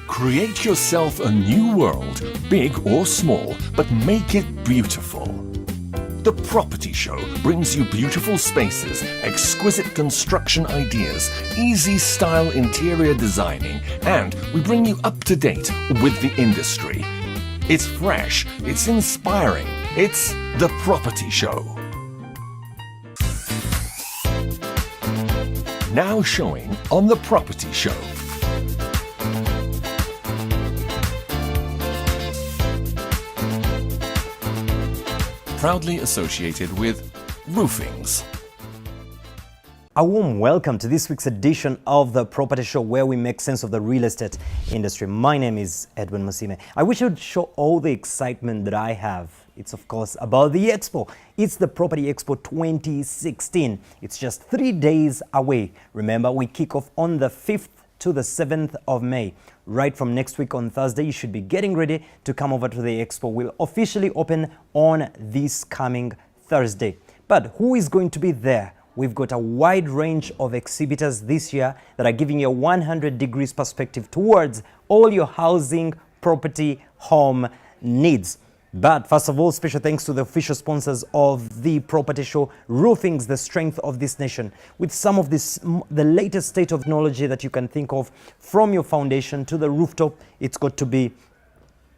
Create yourself a new world, big or small, but make it beautiful. The Property Show brings you beautiful spaces, exquisite construction ideas, easy style interior designing, and we bring you up to date with the industry. It's fresh, it's inspiring, it's The Property Show. Now showing on The Property Show. Proudly associated with roofings. A warm welcome to this week's edition of The Property Show, where we make sense of the real estate industry. My name is Edwin Musime. I wish I would show all the excitement that I have. It's of course about the Expo. It's the Property Expo 2016. It's just 3 days away. Remember, we kick off on the 5th to the 7th of May. Right from next week on Thursday, you should be getting ready to come over to the Expo. We'll officially open on this coming Thursday. But who is going to be there? We've got a wide range of exhibitors this year that are giving you a 100 degrees perspective towards all your housing, property, home needs. But first of all, special thanks to the official sponsors of the Property Show, Roofings, the strength of this nation. With some of the latest state of technology that you can think of, from your foundation to the rooftop, it's got to be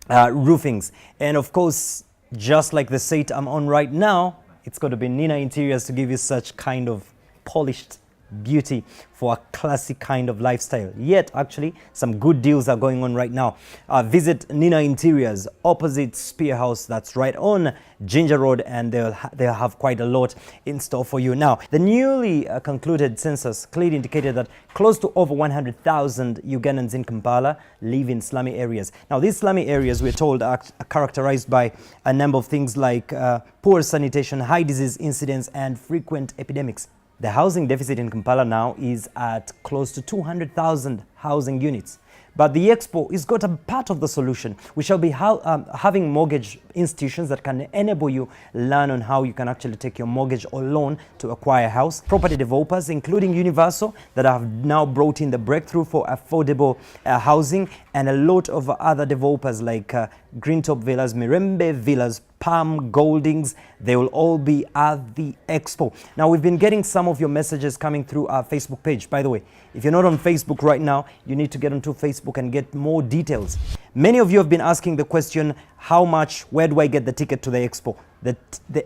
Roofings. And of course, just like the seat I'm on right now, it's got to be Nina Interiors to give you such kind of polished beauty for a classic kind of lifestyle. Yet, actually, some good deals are going on right now. Visit Nina Interiors opposite Spear House. That's right on Ginger Road, and they'll have quite a lot in store for you. Now, the newly concluded census clearly indicated that close to over 100,000 Ugandans in Kampala live in slummy areas. Now, these slummy areas, we're told, are characterized by a number of things like poor sanitation, high disease incidence, and frequent epidemics. The housing deficit in Kampala now is at close to 200,000 housing units. But the Expo is got a part of the solution. We shall be having mortgage institutions that can enable you learn on how you can actually take your mortgage or loan to acquire a house. Property developers, including Universal, that have now brought in the breakthrough for affordable housing, and a lot of other developers like Greentop Villas, Mirembe Villas, Palm, Goldings. They will all be at the Expo. Now, we've been getting some of your messages coming through our Facebook page. By the way, if you're not on Facebook right now, you need to get onto Facebook and get more details. Many of you have been asking the question, how much, where do I get the ticket to the Expo? The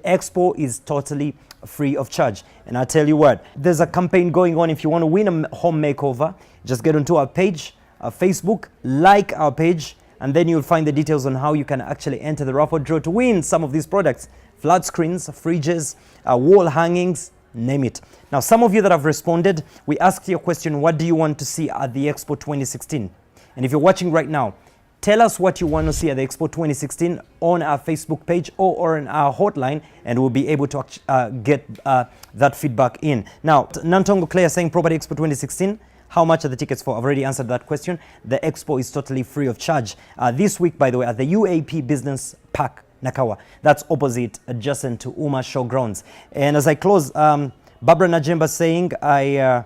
Expo is totally free of charge. And I tell you what, there's a campaign going on. If you want to win a home makeover, just get onto our page, our Facebook, like our page, and then you'll find the details on how you can actually enter the raffle draw to win some of these products. Flat screens, fridges, wall hangings, name it. Now, some of you that have responded, we asked your question, what do you want to see at the Expo 2016? And if you're watching right now, tell us what you want to see at the Expo 2016 on our Facebook page or on our hotline, and we'll be able to get that feedback in. Now, Nantongo Claire saying Property Expo 2016, how much are the tickets for? I've already answered that question. The Expo is totally free of charge. This week, by the way, at the UAP Business Park, Nakawa. That's opposite, adjacent to Uma Showgrounds. And as I close, Barbara Najemba saying, I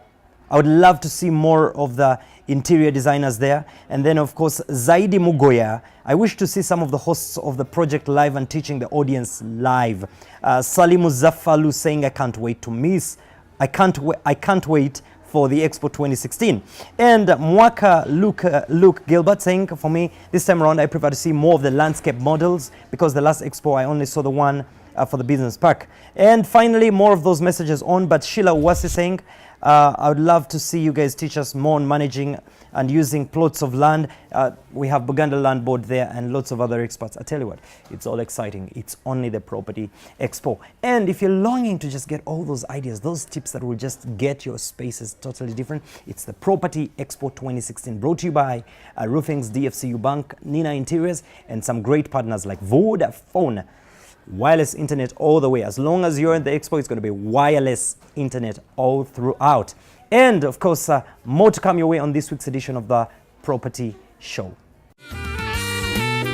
would love to see more of the interior designers there. And then, of course, Zaidi Mugoya, I wish to see some of the hosts of the project live and teaching the audience live. Salimu Zafalu saying, I can't wait to miss. I can't wait for the Expo 2016. And Mwaka Luke Gilbert saying, for me, this time around, I prefer to see more of the landscape models, because the last Expo, I only saw the one for the business park. And finally, more of those messages on, but Sheila Wasi saying, I would love to see you guys teach us more on managing and using plots of land. We have Buganda Land Board there and lots of other experts. I tell you what, it's all exciting. It's only the Property Expo. And if you're longing to just get all those ideas, those tips that will just get your spaces totally different, it's the Property Expo 2016, brought to you by Roofings, DFCU Bank, Nina Interiors, and some great partners like Vodafone. Wireless internet all the way. As long as you're in the Expo, it's going to be wireless internet all throughout. And of course, more to come your way on this week's edition of the Property Show.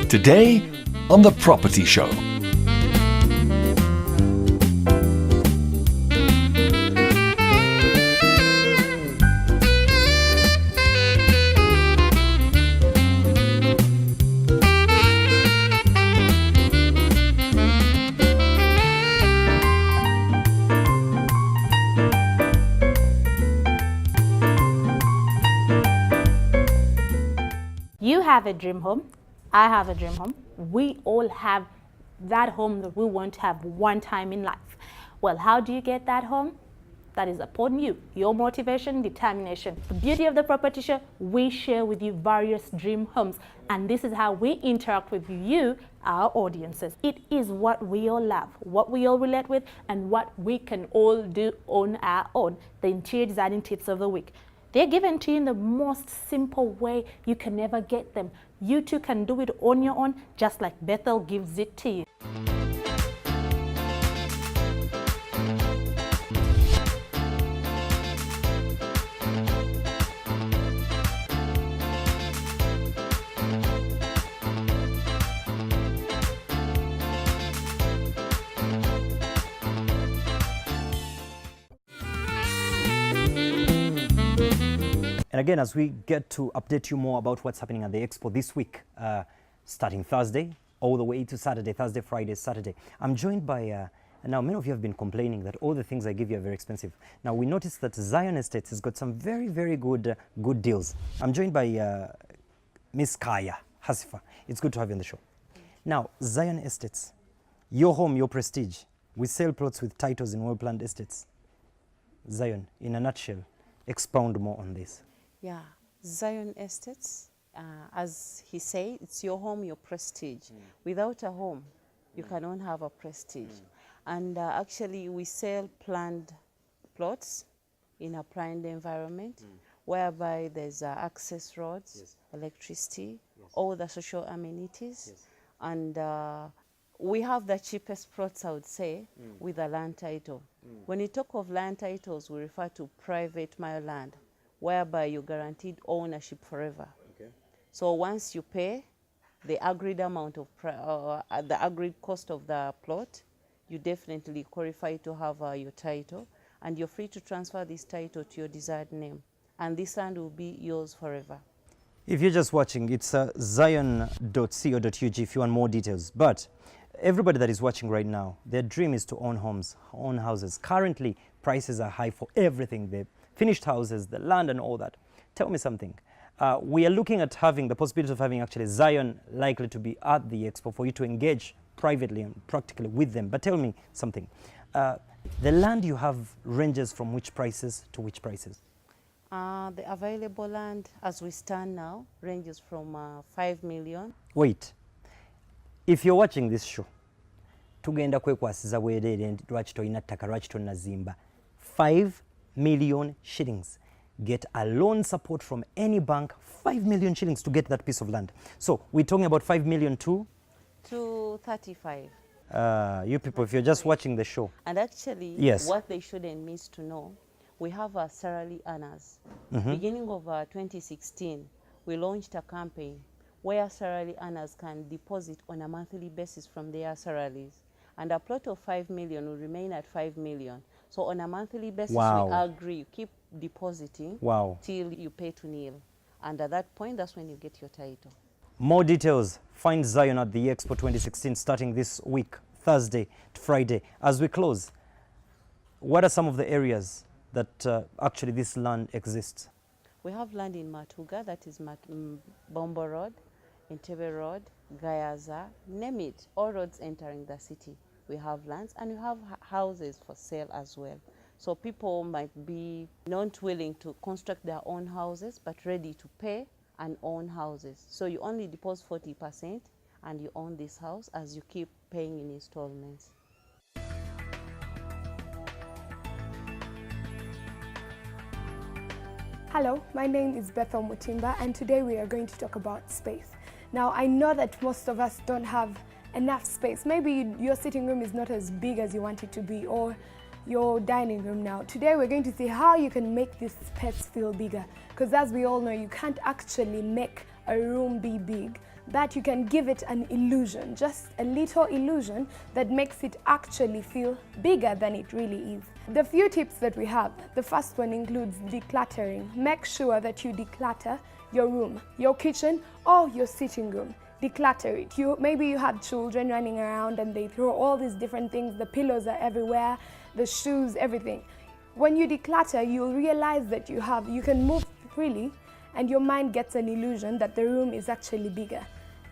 Today on the Property Show. You have a dream home. I have a dream home. We all have that home that we want to have one time in life. Well, how do you get that home? That is upon you, your motivation, determination. The beauty of the property show, we share with you various dream homes, and this is how we interact with you, our audiences. It is what we all love, what we all relate with, and what we can all do on our own. The interior designing tips of the week. They're given to you in the most simple way you can never get them. You too can do it on your own, just like Bethel gives it to you. And again, as we get to update you more about what's happening at the expo this week, starting Thursday, all the way to Saturday, Thursday, Friday, Saturday, I'm joined by, now many of you have been complaining that all the things I give you are very expensive. Now we noticed that Zion Estates has got some very, very good deals. I'm joined by Miss Kaya Hasifa. It's good to have you on the show. Now, Zion Estates, your home, your prestige. We sell plots with titles in well-planned estates. Zion, in a nutshell, expound more on this. Yeah, Zion Estates, as he said, it's your home, your prestige. Without a home, you cannot have a prestige. And actually, we sell planned plots in a planned environment, whereby there's access roads, electricity, all the social amenities. And we have the cheapest plots, I would say, with a land title. When you talk of land titles, we refer to private mile land, whereby you're guaranteed ownership forever. Okay. So once you pay the agreed amount of, the agreed cost of the plot, you definitely qualify to have your title, and you're free to transfer this title to your desired name, and this land will be yours forever. If you're just watching, it's zion.co.ug if you want more details. But everybody that is watching right now, their dream is to own homes, own houses. Currently, prices are high for everything. The finished houses, the land and all that. Tell me something. We are looking at having the possibility of having actually Zion likely to be at the expo for you to engage privately and practically with them. But tell me something. The land you have ranges from which prices to which prices? The available land as we stand now ranges from 5 million. Wait. If you're watching this show, tugenda kwekwasiza bwerere lwaki tolina ttaka lwaki tonnazimba 5 million shillings. Get a loan support from any bank, 5 million shillings to get that piece of land. So we're talking about 5 million to 35. You people, if you're just watching the show. And actually, yes, what they shouldn't miss to know, we have our salary earners. Beginning of 2016, we launched a campaign where salary earners can deposit on a monthly basis from their salaries. And a plot of 5 million will remain at 5 million. So on a monthly basis, wow, we agree, you keep depositing, wow, till you pay to nil. And at that point, that's when you get your title. More details, find Zion at the Expo 2016 starting this week, Thursday to Friday. As we close, what are some of the areas that actually this land exists? We have land in Matuga, that is Bombo Road, Entebbe Road, Gayaza, name it, all roads entering the city. We have lands and we have houses for sale as well. So people might be not willing to construct their own houses, but ready to pay and own houses. So you only deposit 40% and you own this house as you keep paying in installments. Hello, my name is Bethel Mutimba, and today we are going to talk about space. Now, I know that most of us don't have enough space. Maybe your sitting room is not as big as you want it to be, or your dining room. Now, today we're going to see how you can make this space feel bigger. Because as we all know, you can't actually make a room be big, but you can give it an illusion, just a little illusion that makes it actually feel bigger than it really is. The few tips that we have, the first one includes decluttering. Make sure that you declutter your room, your kitchen, or your sitting room. Declutter it. Maybe you have children running around and they throw all these different things, the pillows are everywhere, the shoes, everything. When you declutter, you'll realize that you can move freely and your mind gets an illusion that the room is actually bigger.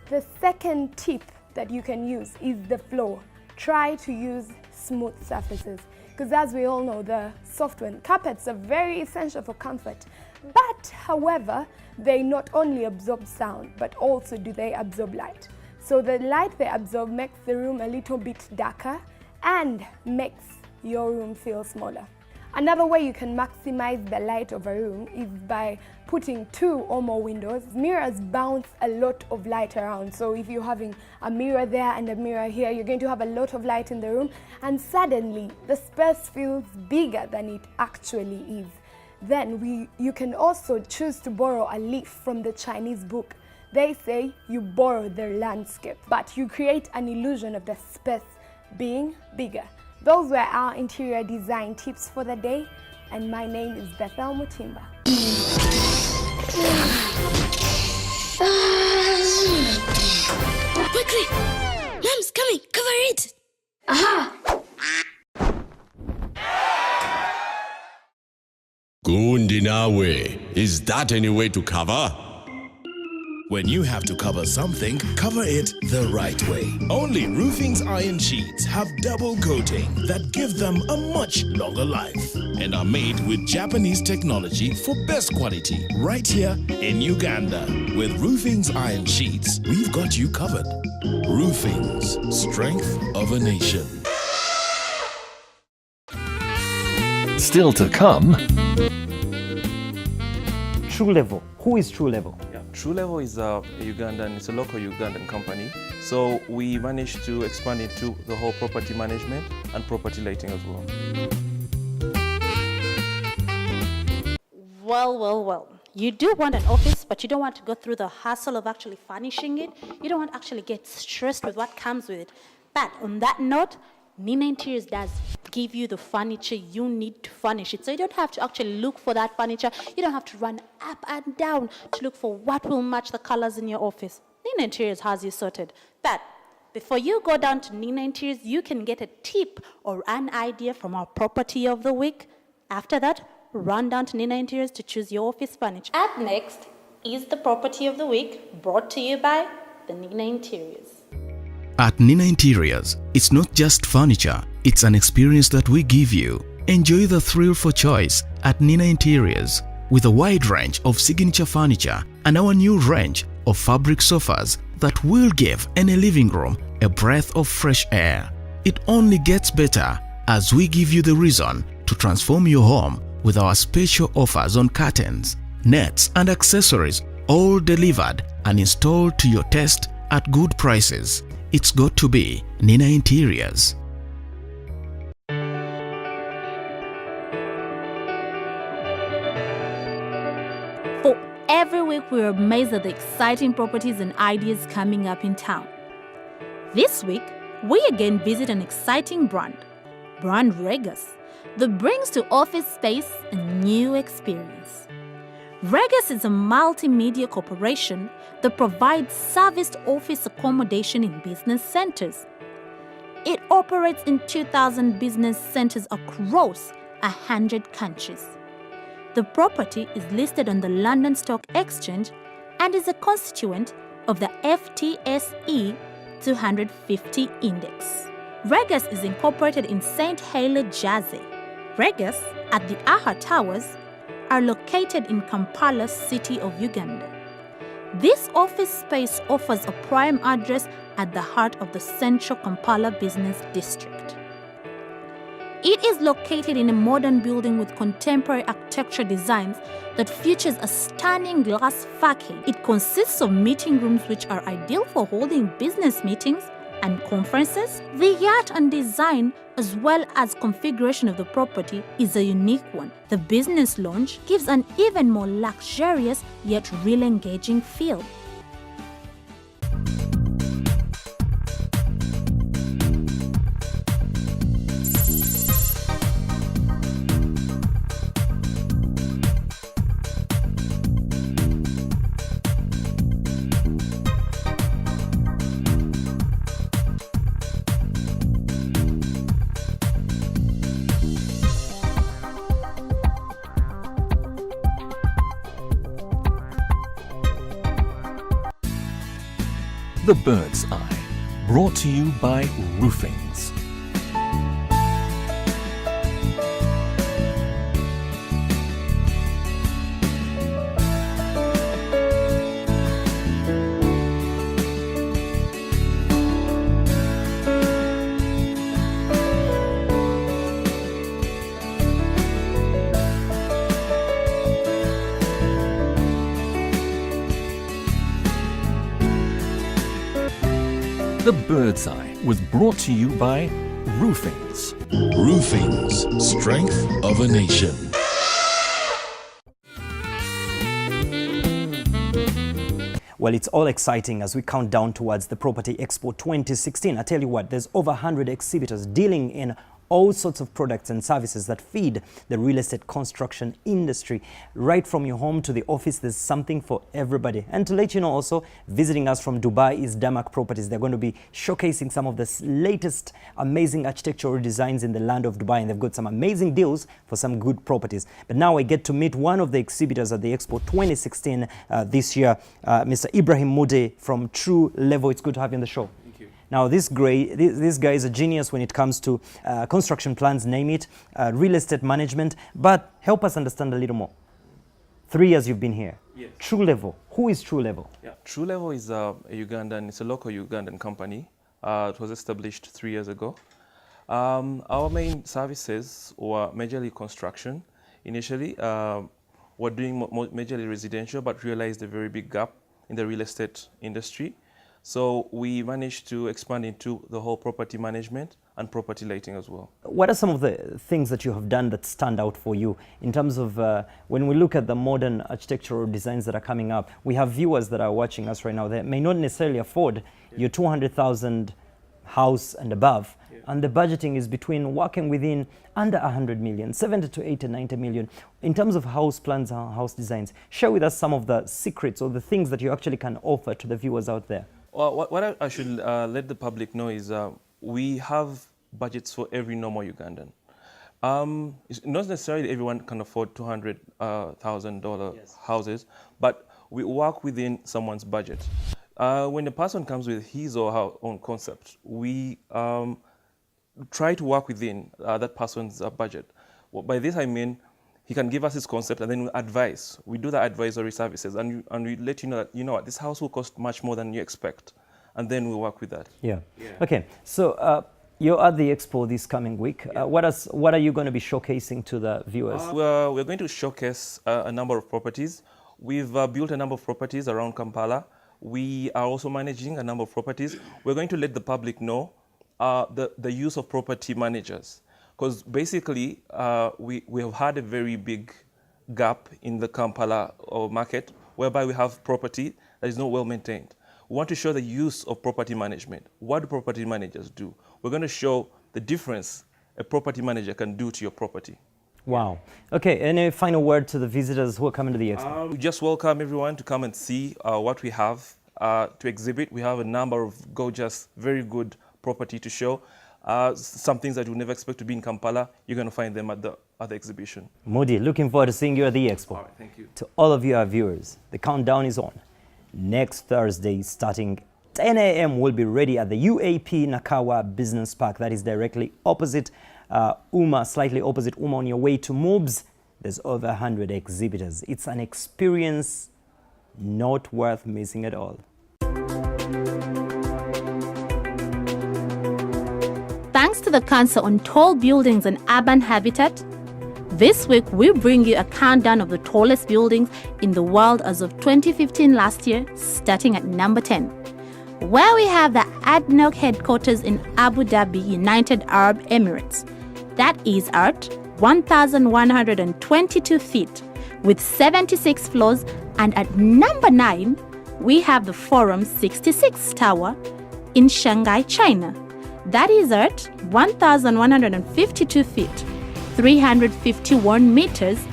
The second tip that you can use is the floor. Try to use smooth surfaces, because as we all know, the soft one, carpets are very essential for comfort. But however, they not only absorb sound, but also do they absorb light. So the light they absorb makes the room a little bit darker and makes your room feel smaller. Another way you can maximize the light of a room is by putting 2 or more windows. Mirrors bounce a lot of light around, so if you're having a mirror there and a mirror here, you're going to have a lot of light in the room, and suddenly the space feels bigger than it actually is. Then you can also choose to borrow a leaf from the Chinese book. They say you borrow the landscape, but you create an illusion of the space being bigger. Those were our interior design tips for the day, and my name is Bethel Mutimba. Quickly! Mom's coming! Cover it! Aha! Gundinawe, is that any way to cover? When you have to cover something, cover it the right way. Only Roofing's iron sheets have double coating that give them a much longer life and are made with Japanese technology for best quality right here in Uganda. With Roofing's iron sheets, we've got you covered. Roofing's, strength of a nation. Still to come. True Level. Who is True Level? True Level is a Ugandan, it's a local Ugandan company. So we managed to expand into the whole property management and property lighting as well. Well. You do want an office, but you don't want to go through the hassle of actually furnishing it. You don't want to actually get stressed with what comes with it. But on that note, Nina Interiors does give you the furniture you need to furnish it. So you don't have to actually look for that furniture. You don't have to run up and down to look for what will match the colors in your office. Nina Interiors has you sorted. But before you go down to Nina Interiors, you can get a tip or an idea from our property of the week. After that, run down to Nina Interiors to choose your office furniture. Up next is the property of the week, brought to you by the Nina Interiors. At Nina Interiors, it's not just furniture, it's an experience that we give you. Enjoy the thrill for choice at Nina Interiors with a wide range of signature furniture and our new range of fabric sofas that will give any living room a breath of fresh air. It only gets better as we give you the reason to transform your home with our special offers on curtains, nets and accessories, all delivered and installed to your taste at good prices. It's got to be Nina Interiors. For every week, we're amazed at the exciting properties and ideas coming up in town. This week, we again visit an exciting brand Regus, that brings to office space a new experience. Regus is a multimedia corporation that provides serviced office accommodation in business centers. It operates in 2,000 business centers across 100 countries. The property is listed on the London Stock Exchange and is a constituent of the FTSE 250 index. Regus is incorporated in St. Helier, Jersey. Regus, at the AHA Towers, are located in Kampala, city of Uganda. This office space offers a prime address at the heart of the central Kampala business district. It is located in a modern building with contemporary architecture designs that features a stunning glass facade. It consists of meeting rooms which are ideal for holding business meetings and conferences. The art and design as well as configuration of the property is a unique one. The business lounge gives an even more luxurious yet real engaging feel. The Bird's Eye, brought to you by Roofings. The Bird's Eye was brought to you by Roofings. Roofings, strength of a nation. Well, it's all exciting as we count down towards the Property Expo 2016. I tell you what, there's over 100 exhibitors dealing in all sorts of products and services that feed the real estate construction industry. Right from your home to the office, there's something for everybody. And to let you know also, visiting us from Dubai is Damak Properties. They're going to be showcasing some of the latest amazing architectural designs in the land of Dubai, and they've got some amazing deals for some good properties. But now I get to meet one of the exhibitors at the Expo 2016 this year, Mr. Ibrahim Mude from True Level. It's good to have you on the show. Now, this guy is a genius when it comes to construction plans, name it, real estate management. But help us understand a little more. 3 years you've been here. Yes. True Level. Who is True Level? Yeah. True Level is a Ugandan, it's a local Ugandan company. It was established 3 years ago. Our main services were majorly construction. Initially, we're doing majorly residential, but realized a very big gap in the real estate industry. So we managed to expand into the whole property management and property lighting as well. What are some of the things that you have done that stand out for you in terms of when we look at the modern architectural designs that are coming up? We have viewers that are watching us right now that may not necessarily afford your 200,000 house and above, and the budgeting is between working within under 100 million, 70 to 80, 90 million. In terms of house plans and house designs, share with us some of the secrets or the things that you actually can offer to the viewers out there. Well, what I should let the public know is we have budgets for every normal Ugandan. It's not necessarily everyone can afford $200,000 houses, but we work within someone's budget. When a person comes with his or her own concept, we try to work within that person's budget. Well, by this I mean he can give us his concept and then we advise. We do the advisory services and we let you know that, you know what, this house will cost much more than you expect. And then we work with that. Yeah. Okay, so you're at the Expo this coming week. What are you going to be showcasing to the viewers? We're going to showcase a number of properties. We've built a number of properties around Kampala. We are also managing a number of properties. We're going to let the public know the use of property managers. Because basically, we have had a very big gap in the Kampala market, whereby we have property that is not well maintained. We want to show the use of property management. What do property managers do? We're going to show the difference a property manager can do to your property. Wow. Okay, any final word to the visitors who are coming to the Expo? We just welcome everyone to come and see what we have to exhibit. We have a number of gorgeous, very good property to show. Some things that you never expect to be in Kampala, you're going to find them at the exhibition. Modi, looking forward to seeing you at the Expo. All right, thank you. To all of you, our viewers, the countdown is on. Next Thursday, starting 10 a.m., we'll be ready at the UAP Nakawa Business Park. That is directly opposite UMA, slightly opposite UMA. On your way to Moobs, there's over 100 exhibitors. It's an experience not worth missing at all. Thanks to the Council on Tall Buildings and Urban Habitat, this week we bring you a countdown of the tallest buildings in the world as of 2015 last year, starting at number 10, where we have the ADNOC headquarters in Abu Dhabi, United Arab Emirates. That is at 1,122 feet with 76 floors, and at number 9, we have the Forum 66 Tower in Shanghai, China. That is at 1,152 feet, 351 meters,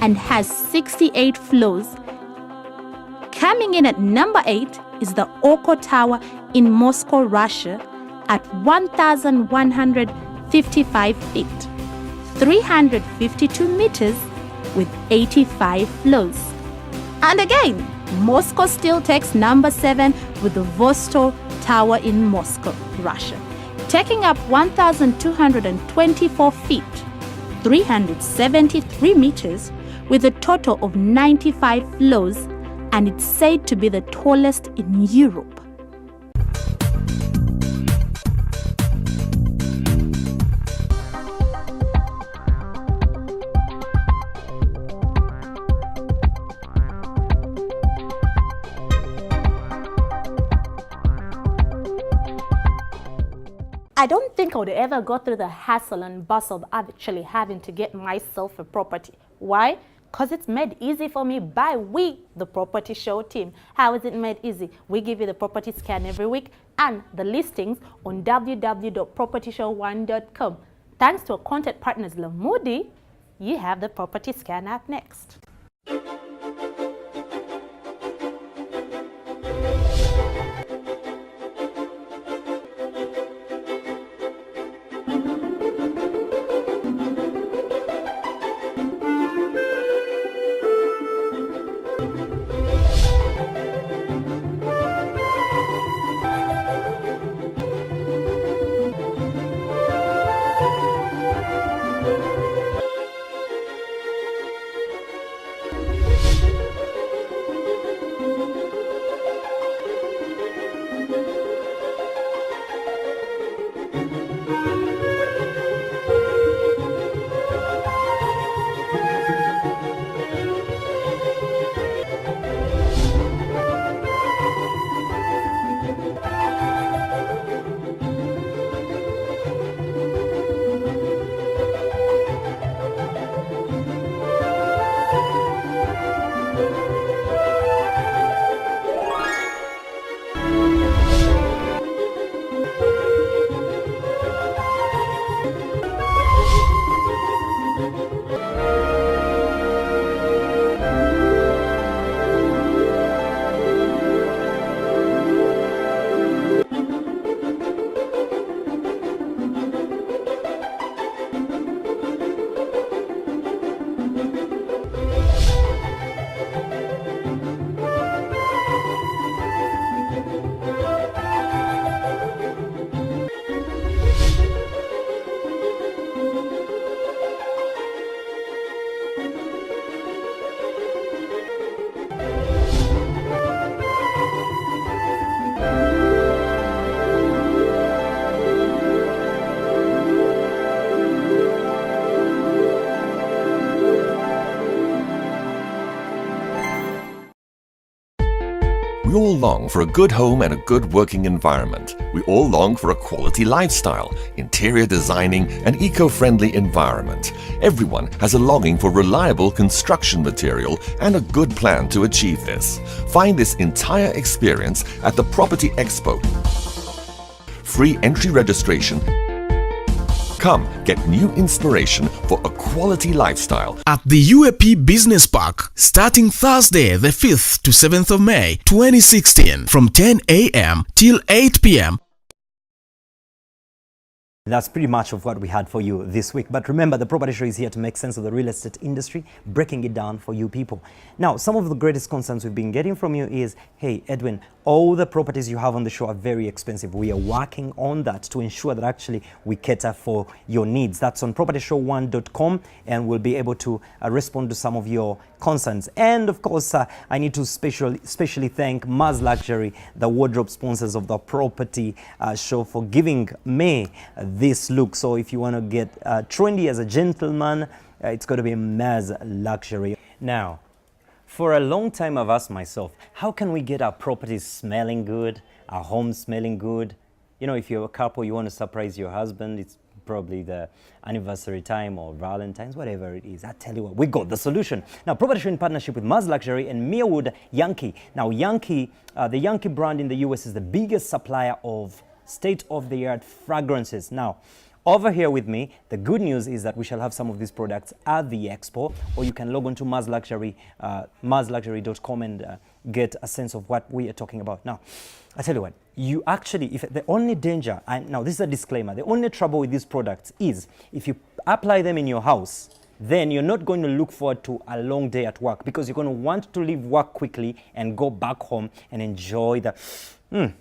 and has 68 floors. Coming in at number 8 is the Oko Tower in Moscow, Russia, at 1,155 feet, 352 meters, with 85 floors. And again, Moscow still takes number 7 with the Vostok Tower in Moscow, Russia, taking up 1,224 feet, 373 meters, with a total of 95 floors, and it's said to be the tallest in Europe. I don't think I would ever go through the hassle and bustle of actually having to get myself a property. Why? Because it's made easy for me by we, the Property Show team. How is it made easy? We give you the property scan every week and the listings on www.propertyshow1.com. Thanks to our content partners Lamudi, you have the property scan app next. We all long for a good home and a good working environment. We all long for a quality lifestyle, interior designing, and eco-friendly environment. Everyone has a longing for reliable construction material and a good plan to achieve this. Find this entire experience at the Property Expo. Free entry registration. Come get new inspiration for a quality lifestyle at the UAP Business Park starting Thursday the 5th to 7th of May 2016 from 10 a.m. till 8 p.m. That's pretty much of what we had for you this week. But remember, the Property Show is here to make sense of the real estate industry, breaking it down for you people. Now, some of the greatest concerns we've been getting from you is, hey, Edwin, all the properties you have on the show are very expensive. We are working on that to ensure that actually we cater for your needs. That's on propertyshow1.com, and we'll be able to respond to some of your concerns. And of course, I need to specially thank Maz Luxury, the wardrobe sponsors of the Property Show, for giving me this look. So if you want to get trendy as a gentleman, it's got to be Maz Luxury. Now, for a long time I've asked myself, how can we get our properties smelling good, our homes smelling good? You know, if you're a couple, you want to surprise your husband, it's probably the anniversary time or Valentine's, whatever it is. I tell you what, we got the solution. Now, Property Show in partnership with Maz Luxury and Merewood Yankee. Now, Yankee, the Yankee brand in the US is the biggest supplier of state-of-the-art fragrances. Now, over here with me, the good news is that we shall have some of these products at the expo, or you can log on to Maz Luxury, mazluxury.com, and get a sense of what we are talking about. Now, I tell you what, you actually, if the only danger, and now this is a disclaimer, the only trouble with these products is if you apply them in your house then you're not going to look forward to a long day at work, because you're going to want to leave work quickly and go back home and enjoy the...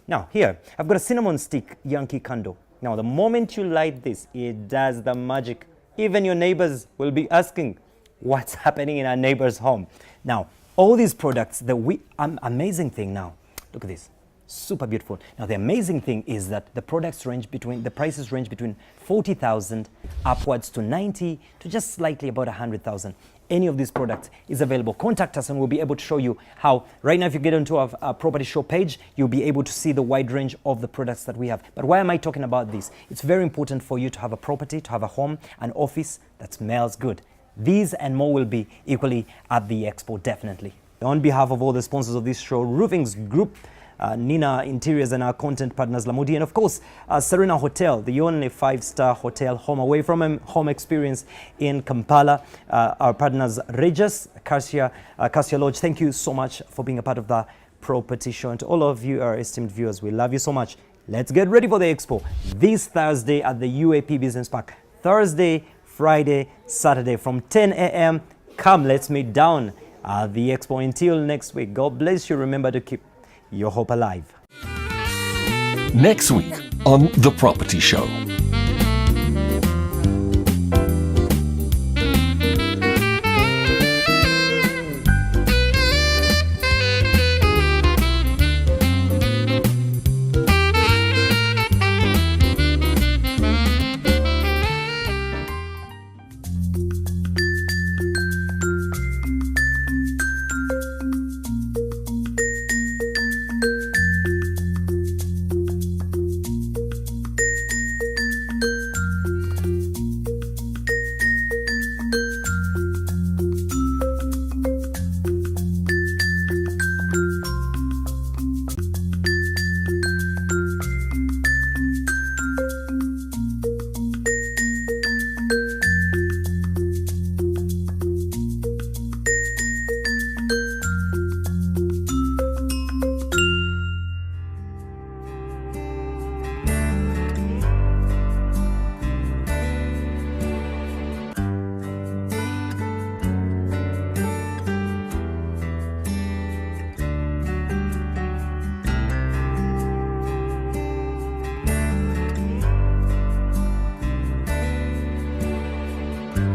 Now, here, I've got a cinnamon stick Yankee candle. Now, the moment you light this, it does the magic. Even your neighbors will be asking, what's happening in our neighbor's home? Now, all these products, amazing thing now, look at this. Super beautiful. Now, the amazing thing is that the prices range between 40,000 upwards to 90 to just slightly about 100,000. Any of these products is available. Contact us and we'll be able to show you how. Right now, if you get onto our property show page, you'll be able to see the wide range of the products that we have. But why am I talking about this? It's very important for you to have a property, to have a home, an office that smells good. These and more will be equally at the expo, definitely. On behalf of all the sponsors of this show, Roofings Group, Nina Interiors, and our content partners Lamudi, and of course Serena Hotel, the only 5-star hotel home away from home experience in Kampala. Our partners Regis, Cassia Lodge, thank you so much for being a part of the property show. And to all of you, our esteemed viewers, we love you so much. Let's get ready for the expo this Thursday at the UAP Business Park. Thursday, Friday, Saturday from 10 a.m. Come, let's meet down at the expo. Until next week, God bless you. Remember to keep your hope alive. Next week on The Property Show.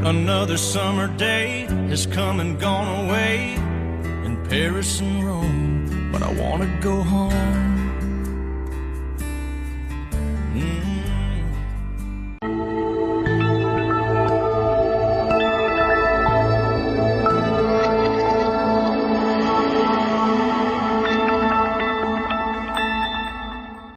Another summer day has come and gone away in Paris and Rome, but I want to go home.